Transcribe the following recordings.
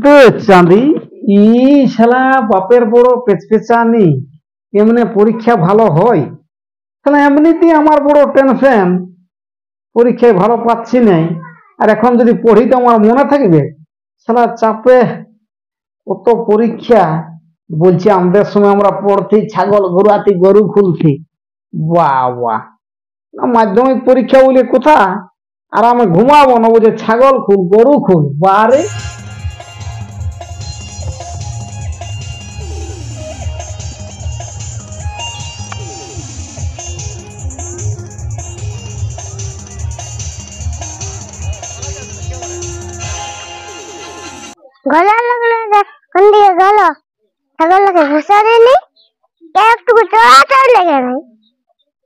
বে চাঁদি ই শালা বাপের বড় পেচপেচানি। এমনি পরীক্ষা ভালো হয়? শালা এমনিতেই আমার বড় টেনশন, পরীক্ষায় ভালো পাচ্ছি নাই। আর এখন যদি পড়ি তো আমার মনে থাকবে? শালা চাপে কত পরীক্ষা। বলছি আমাদের সময় আমরা পড়তি ছাগল গরুয়াতি গরু খুলতি। বাহ বাহ, মাধ্যমিক পরীক্ষা বলে কোথা, আর আমি ঘুমাবো না বুঝে ছাগল খুল গরু খুল বারে। গলা লাগলো কোন দিকে গেল? ছাগলকে ঘুষা দিলি একটু চড়াচড় লেগে নাই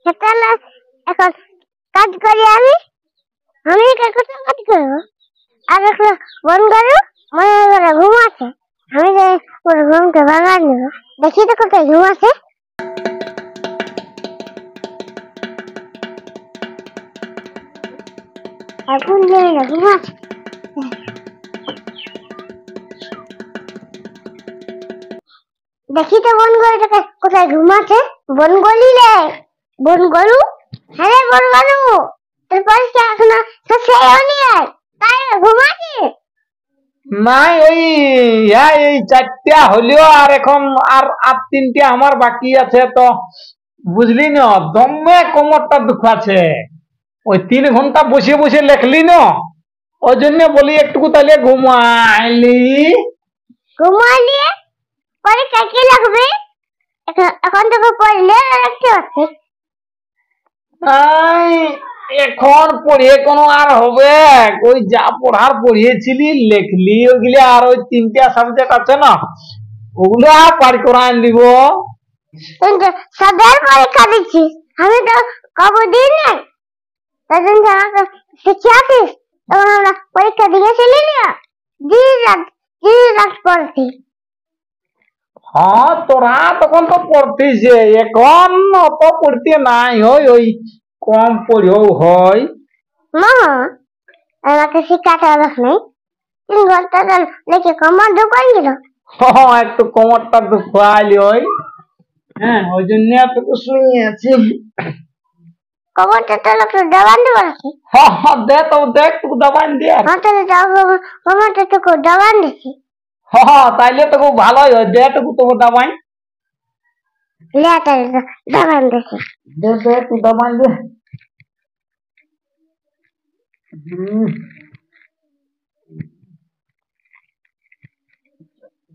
সেটা এখন কাজ করি আমি। আমি কোথাও কাজ করবো আর একটা বন গরু মনে করে ঘুমাচ্ছে। আমি যে ওর ঘুমকে ভাঙা নেব, দেখি তো কোথায় ঘুমাচ্ছে। এখন ঘুমাচ্ছে, দেখি তো বন গরুটাকে কোথায় ঘুমাচ্ছে। বন গলি রে, বন গরু, হ্যাঁ বন গরু, তোর পরীক্ষা এখনো শেষ হয়নি তাই ঘুমাচ্ছি। নাই ওই এই চারটা হলেও আর এখন আর তিনটা আমার বাকি আছে তো, বুঝলি না, দমে কোমরটা দুখাচ্ছে। ওই 3 ঘন্টা বসে বসে লেখলি না, ওই জন্য বলি একটু তাহলে ঘুমাইলি। ঘুমালি পরীক্ষা কি লাগবে? এখন তোকে পড়লে রাখতে পারছি। এখন পড়িয়ে কোনো আর হবে? ওই যা পড়ার পড়িয়েছিলি লেখলি ওইগুলি, আর ওই 3টা সাবজেক্ট আছে না, ওগুলো আর পারি করে আন দিব। সবের পরীক্ষা দিচ্ছিস, আমি তো কবে দিই নাই। তখন আমাকে শিখিয়েছিস, তখন আমরা পরীক্ষা দিয়েছিলি না, রাত পড়ছি। হ্যাঁ তোরা তখন তো পড়তিস, এখন অত পড়তে নাই, ওই ওই কম পড়েও হয়। মা আমাকে শিখাতে হবে নাই, 3 ঘন্টা লেখে কমার দোকান গেল। হ্যাঁ একটু কোমরটা দুখাইলি ওই, হ্যাঁ ওই জন্য তোকে শুনিয়েছি। কমারটা তো একটু দাবান দেবো নাকি? হ্যাঁ দে তো, দেখ তোকে দাবান দে। হ্যাঁ তাহলে কমারটা তোকে দাবান দিচ্ছি। হ্যাঁ তাইলে তো খুব ভালোই হয়, দে তোকে তোকে দাবান। লে তাহলে দাবান দিচ্ছি। দে দে তুই দাবান দে।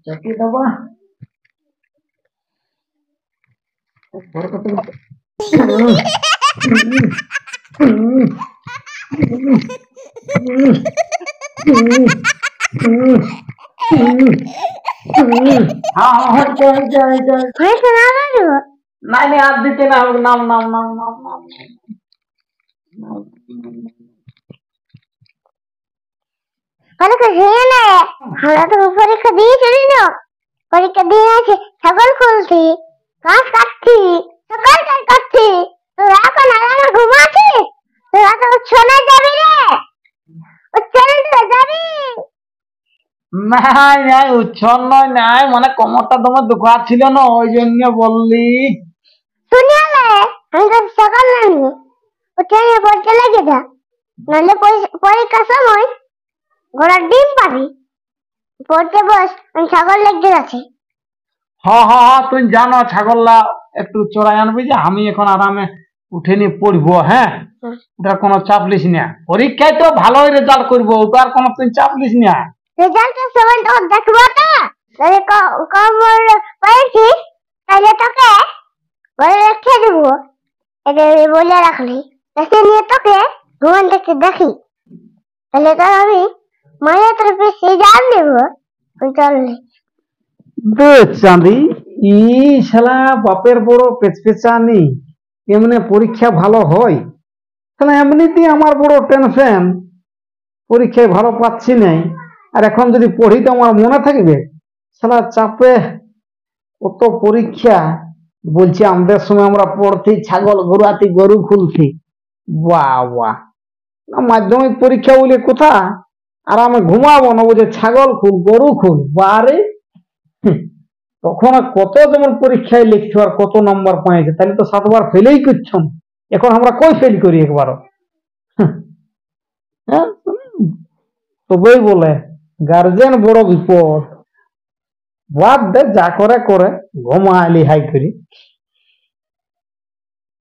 চাকি দাবা বড় কত। हाँ हाँ हट जा हट जा हट जा। मैं सुना रहा हूँ। नहीं नहीं आप दीजिए ना, नाम नाम नाम नाम नाम परीक्षा दिए ना, हमरा तो परीक्षा दिए चली ना। परीक्षा दिए আছে ছাগল খুলছি, ঘাস কাটছি, সকাল কাটছি, তো এখন আলাদা ঘুমাচ্ছি। তো রাতে উচ্ছনে যাবি রে, উচ্ছনে যাবি? নাই নাই উচ্ছন্ন নাই, মানে কোমরটা তোমার দুখা ছিল না ওই জন্য বললি। শুনিয়ালে আমি তো সকাল নাই উঠে পড়তে লেগে যা, নাহলে পরীক্ষার সময় ঘোড়ার ডিম পাবি। পড়তে বস, আমি ছাগল লেগে যাচ্ছি। হ্যাঁ হ্যাঁ হ্যাঁ তুই জানো ছাগলটা একটু চড়াই আনবি, যে আমি এখন আরামে উঠে নিয়ে পড়বো। হ্যাঁ ওটার কোনো চাপ লিস না, পরীক্ষায় তো ভালোই রেজাল্ট করবো, ওটার কোনো তুই চাপ লিস না। রেজাল্টের সময় তো দেখবো তো, যদি কম পেয়েছিস তাহলে তোকে ঘরে রেখে দেবো। এটা বলে রাখলি, রেখে নিয়ে তোকে ঘুমান থেকে দেখি, তাহলে তো আমি মায়ের তরফে সে জান দেবো। চললি বে চাঁদি ই শালা বাপের বড় পেচপেচানি। এমনি পরীক্ষা ভালো হয়? শালা এমনিতেই আমার বড় টেনশন, পরীক্ষায় ভালো পাচ্ছি নাই। আর এখন যদি পড়ি তো আমার মনে থাকবে? শালা চাপে কত পরীক্ষা। বলছি আমাদের সময় আমরা পড়তি ছাগল গরুয়াতি গরু খুলতি। বাহ বাহ, মাধ্যমিক পরীক্ষা বলে কোথা, আর আমি ঘুমাবো না, বুঝে ছাগল খুল গরু খুল বারে। তখন আর কত যেমন পরীক্ষায় লিখছো আর কত নম্বর পাইছে, তাহলে তো 7 বার ফেলেই করছন। এখন আমরা কই ফেল করি একবারও। হ্যাঁ, তবেই বলে গার্জেন বড় বিপদ। বাদ দে, যা করে করে, ঘুমা লিহাই করি।